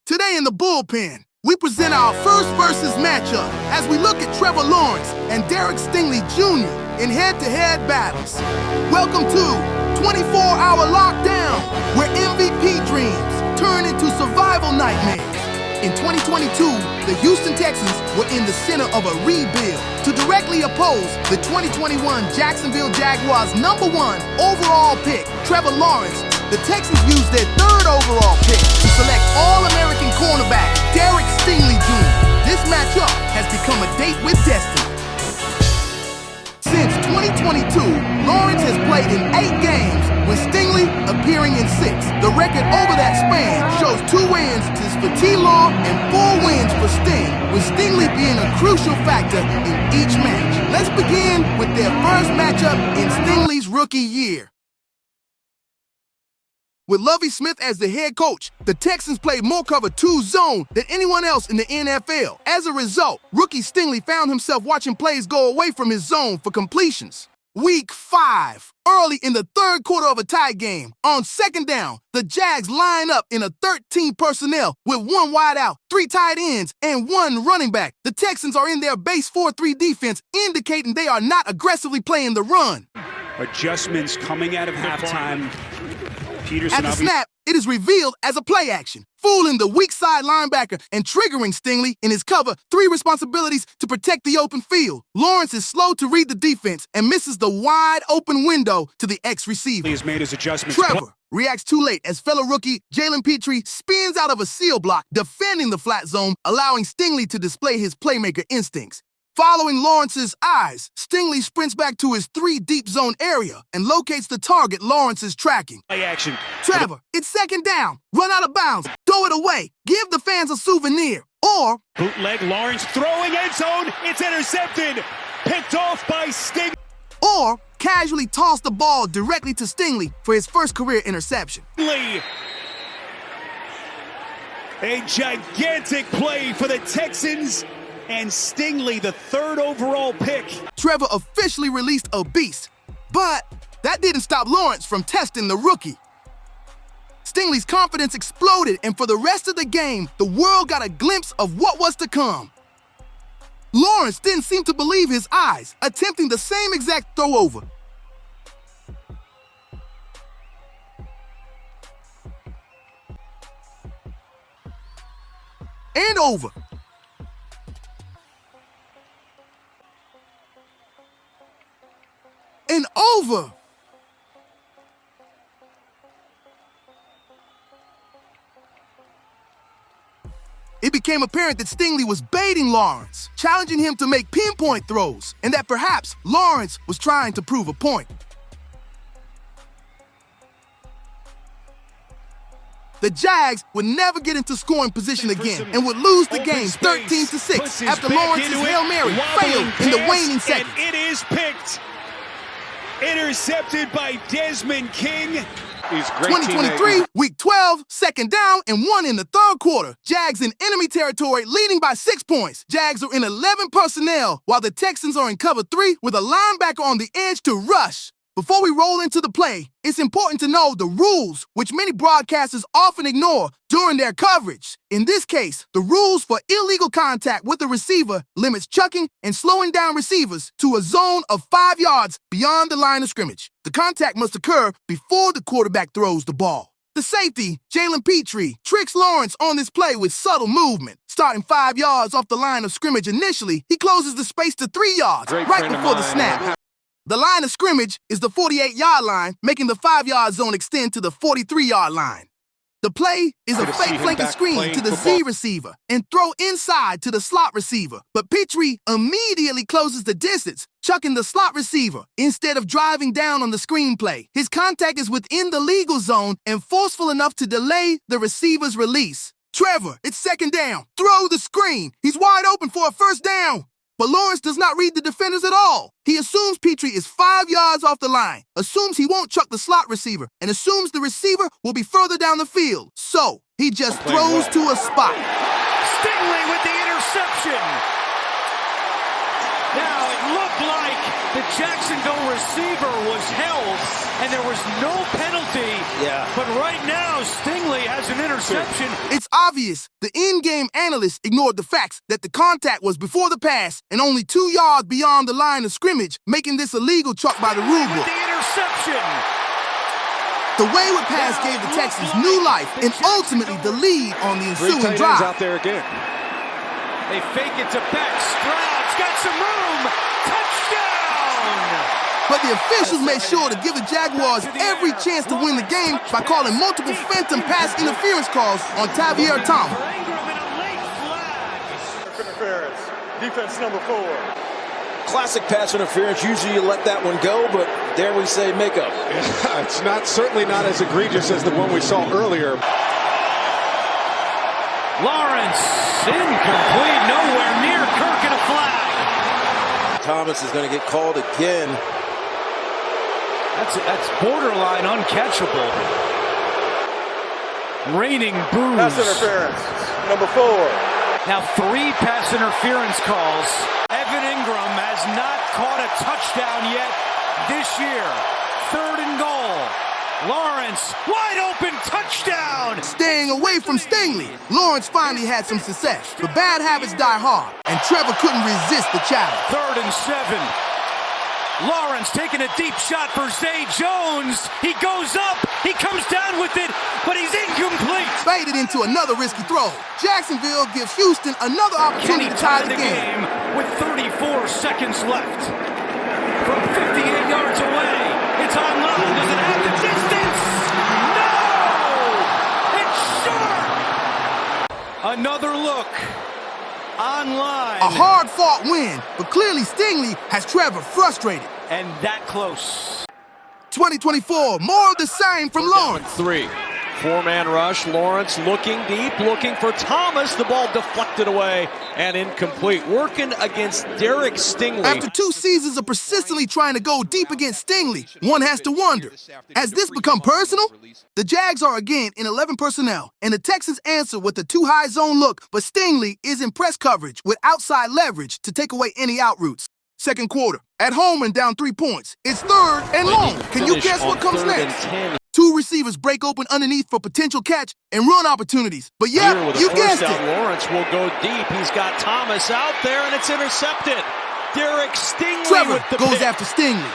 Today in the bullpen, we present our first versus matchup as we look at Trevor Lawrence and Stingley Junior in head-to-head battles. Welcome to 24-hour lockdown, where MVP dreams turn into survival nightmares. In 2022, the Houston Texans were in the center of a rebuild to directly oppose the 2021 Jacksonville Jaguars' #1 overall pick, Trevor Lawrence. The Texans used their 3rd overall pick to select All-American cornerback Stingley Junior. This matchup has become a date with destiny. Since 2022, Lawrence has played in 8 games, with Stingley appearing in 6. The record over that span shows 2 wins for T-Law and 4 wins for Sting, with Stingley being a crucial factor in each match. Let's begin with their first matchup in Stingley's rookie year. With Lovie Smith as the head coach, the Texans played more cover 2 zone than anyone else in the NFL. As a result, rookie Stingley found himself watching plays go away from his zone for completions. Week 5, early in the 3rd quarter of a tie game, on 2nd down, the Jags line up in a 13 personnel with 1 wide out, 3 tight ends, and 1 running back. The Texans are in their base 4-3 defense, indicating they are not aggressively playing the run. Adjustments coming out of halftime. At the snap, it is revealed as a play action, fooling the weak side linebacker and triggering Stingley in his cover 3 responsibilities to protect the open field. Lawrence is slow to read the defense and misses the wide open window to the ex-receiver. He has made his adjustments. Trevor reacts too late as fellow rookie Jalen Petrie spins out of a seal block, defending the flat zone, allowing Stingley to display his playmaker instincts. Following Lawrence's eyes, Stingley sprints back to his 3 deep zone area and locates the target Lawrence is tracking. Play action. Trevor, it's 2nd down. Run out of bounds. Throw it away. Give the fans a souvenir. Or bootleg, Lawrence throwing end zone. It's intercepted. Picked off by Stingley. Or casually toss the ball directly to Stingley for his first career interception. A gigantic play for the Texans. And Stingley, the 3rd overall pick. Trevor officially released a beast, but that didn't stop Lawrence from testing the rookie. Stingley's confidence exploded, and for the rest of the game, the world got a glimpse of what was to come. Lawrence didn't seem to believe his eyes, attempting the same exact throw over. And over. And over. It became apparent that Stingley was baiting Lawrence, challenging him to make pinpoint throws, and that perhaps Lawrence was trying to prove a point. The Jags would never get into scoring position again and would lose the game 13-6 after Lawrence's Hail Mary failed in the waning seconds. And it is picked. Intercepted by Desmond King. 2023, Week 12, 2nd down, and 1 in the 3rd quarter. Jags in enemy territory, leading by 6 points. Jags are in 11 personnel, while the Texans are in cover 3 with a linebacker on the edge to rush. Before we roll into the play, it's important to know the rules, which many broadcasters often ignore during their coverage. In this case, the rules for illegal contact with the receiver limits chucking and slowing down receivers to a zone of 5 yards beyond the line of scrimmage. The contact must occur before the quarterback throws the ball. The safety, Jalen Petrie, tricks Lawrence on this play with subtle movement. Starting 5 yards off the line of scrimmage initially, he closes the space to 3 yards right before the snap. The line of scrimmage is the 48-yard line, making the 5-yard zone extend to the 43-yard line. The play is a fake flanking screen to the Z receiver and throw inside to the slot receiver. But Petrie immediately closes the distance, chucking the slot receiver instead of driving down on the screen play. His contact is within the legal zone and forceful enough to delay the receiver's release. Trevor, it's 2nd down. Throw the screen. He's wide open for a 1st down. But Lawrence does not read the defenders at all. He assumes Petrie is 5 yards off the line, assumes he won't chuck the slot receiver, and assumes the receiver will be further down the field. So, he just throws to a spot. Stingley with the interception. Now It looked like the Jacksonville receiver was held, and there was no penalty. Yeah. But right now, Stingley has an interception. It's obvious the in-game analysts ignored the facts that the contact was before the pass and only 2 yards beyond the line of scrimmage, making this a legal chalk by the rule book. With the interception. The wayward pass gave the Texans new life and ultimately the lead on the ensuing Three tight drive. ends out there again. They fake it to Beck. Stroud's got some room. Touchdown! But the officials made sure to give the Jaguars every chance to win the game by calling multiple phantom pass interference calls on Tavier Thomas. Interference. Defense number 4. Classic pass interference. Usually you let that one go, but there we say makeup. It's certainly not as egregious as the one we saw earlier. Lawrence, incomplete, nowhere near Kirk, and a flag. Thomas is going to get called again. That's borderline uncatchable. Raining boos. Pass interference. Number 4. Now 3 pass interference calls. Evan Ingram has not caught a touchdown yet this year. 3rd and goal. Lawrence, wide open, touchdown! Staying away from Stingley, Lawrence finally had some success. But bad habits die hard, and Trevor couldn't resist the challenge. 3rd and 7. Lawrence taking a deep shot for Zay Jones. He goes up, he comes down with it, but he's incomplete. Faded into another risky throw. Jacksonville gives Houston another opportunity to tie the game. With 34 seconds left. From 58 yards away, it's online. Does it have the distance? No! It's short! Another look. Online. A hard-fought win, but clearly Stingley has Trevor frustrated. And that close. 2024, more of the same from Lawrence. 3. 4-man rush. Lawrence looking deep, looking for Thomas. The ball deflected away and incomplete. Working against Derek Stingley. After 2 seasons of persistently trying to go deep against Stingley, one has to wonder, has this become personal? The Jags are again in 11 personnel, and the Texans answer with a too-high zone look, but Stingley is in press coverage with outside leverage to take away any out routes. Second quarter, at home and down 3 points. It's 3rd and long. Can you guess what comes next? 2 receivers break open underneath for potential catch and run opportunities. But yeah, you guessed it. Lawrence will go deep. He's got Thomas out there, and it's intercepted. Derek Stingley Trevor with the goes pick. after Stingley.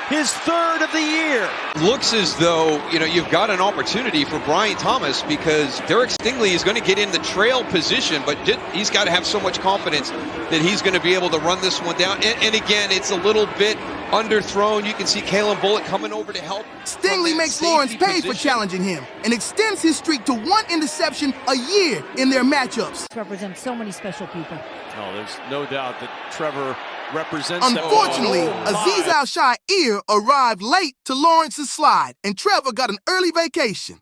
His 3rd of the year. Looks as though, you've got an opportunity for Brian Thomas because Derek Stingley is going to get in the trail position, but he's got to have so much confidence that he's going to be able to run this one down. And again, it's a little bit underthrown. You can see Kalen Bullock coming over to help. Stingley makes Lawrence pay for challenging him and extends his streak to 1 interception a year in their matchups. Represents so many special people. Oh, there's no doubt that Trevor represents Unfortunately, that. Azeez Al-Shaair arrived late to Lawrence's slide, and Trevor got an early vacation.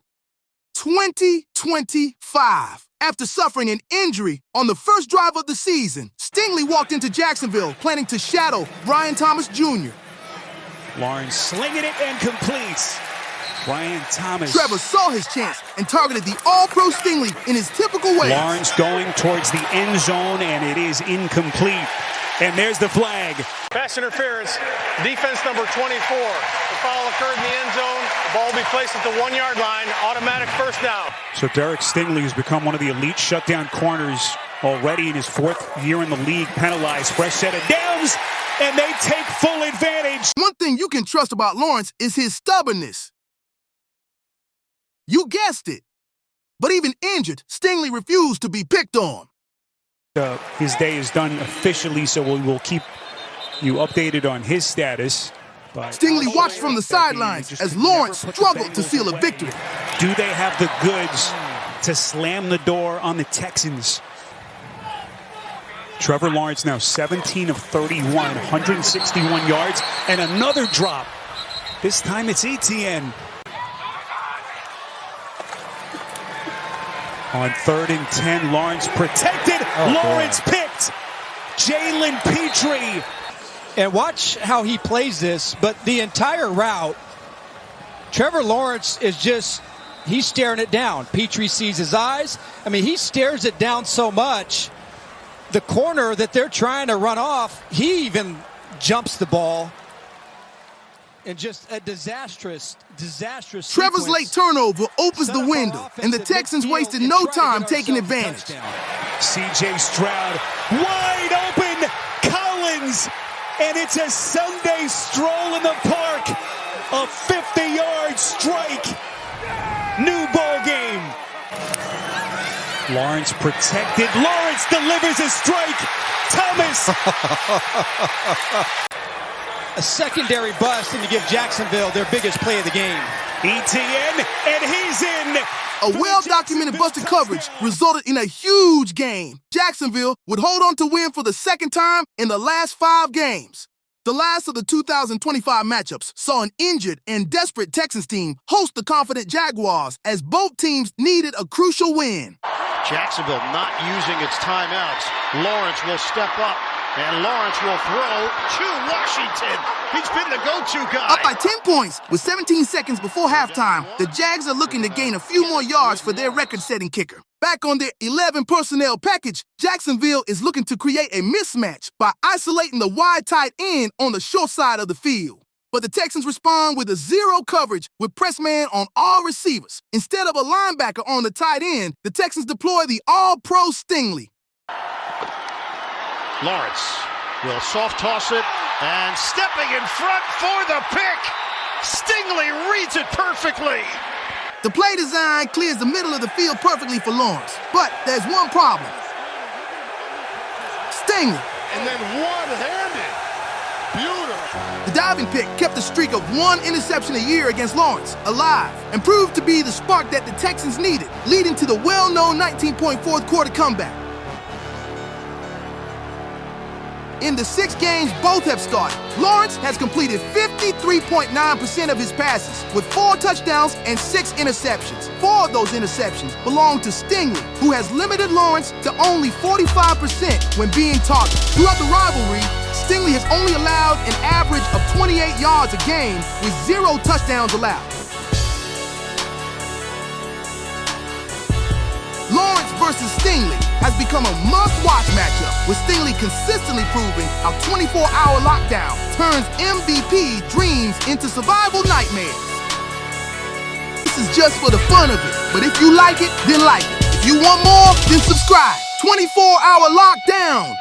2025. After suffering an injury on the first drive of the season, Stingley walked into Jacksonville planning to shadow Brian Thomas Jr. Lawrence slinging it and completes. Brian Thomas. Trevor saw his chance and targeted the all-pro Stingley in his typical way. Lawrence going towards the end zone, and it is incomplete. And there's the flag. Pass interference. Defense number 24. The foul occurred in the end zone. The ball will be placed at the 1-yard line. Automatic first down. So Derek Stingley has become one of the elite shutdown corners already in his 4th year in the league. Penalized. Fresh set of downs, and they take full advantage. One thing you can trust about Lawrence is his stubbornness. You guessed it. But even injured, Stingley refused to be picked on. His day is done officially, so we will keep you updated on his status. But Stingley watched from the sidelines as Lawrence struggled to seal a victory. do they have the goods to slam the door on the Texans? Trevor Lawrence now 17 of 31, 161 yards, and another drop. This time it's Etienne. On 3rd and 10, Lawrence protected. Lawrence picked. Jalen Petrie. And watch how he plays this, but the entire route, Trevor Lawrence is just, he's staring it down. Petrie sees his eyes. I mean, he stares it down so much. The corner that they're trying to run off, he even jumps the ball. And just a disastrous Trevor's sequence. late turnover opens Set the up our window, offense and the to Texans midfield wasted and no try to time get taking ourselves a advantage. touchdown. C.J. Stroud, wide open, Collins, and it's a Sunday stroll in the park. A 50-yard strike. New ball game. Lawrence protected. Lawrence delivers a strike. Thomas. A secondary bust, and to give Jacksonville their biggest play of the game. ETN, and he's in. A well-documented busted coverage resulted in a huge game. Jacksonville would hold on to win for the second time in the last 5 games. The last of the 2025 matchups saw an injured and desperate Texans team host the confident Jaguars as both teams needed a crucial win. Jacksonville not using its timeouts. Lawrence will step up, and Lawrence will throw to Washington. He's been the go-to guy. Up by 10 points with 17 seconds before halftime, the Jags are looking to gain a few more yards for their record-setting kicker. Back on their 11 personnel package, Jacksonville is looking to create a mismatch by isolating the wide tight end on the short side of the field. But the Texans respond with a zero coverage with press man on all receivers. Instead of a linebacker on the tight end, the Texans deploy the all-pro Stingley. Lawrence will soft toss it, and stepping in front for the pick. Stingley reads it perfectly. The play design clears the middle of the field perfectly for Lawrence. But there's one problem. Stingley. And then one-handed. Beautiful. The diving pick kept the streak of 1 interception a year against Lawrence alive and proved to be the spark that the Texans needed, leading to the well-known 19-point fourth-quarter comeback. In the 6 games both have started, Lawrence has completed 53.9% of his passes with 4 touchdowns and 6 interceptions. 4 of those interceptions belong to Stingley, who has limited Lawrence to only 45% when being targeted. Throughout the rivalry, Stingley has only allowed an average of 28 yards a game with 0 touchdowns allowed. Lawrence versus Stingley has become a must-watch matchup, with Stingley consistently proving how 24-hour lockdown turns MVP dreams into survival nightmares. This is just for the fun of it, but if you like it, then like it. If you want more, then subscribe. 24-hour lockdown.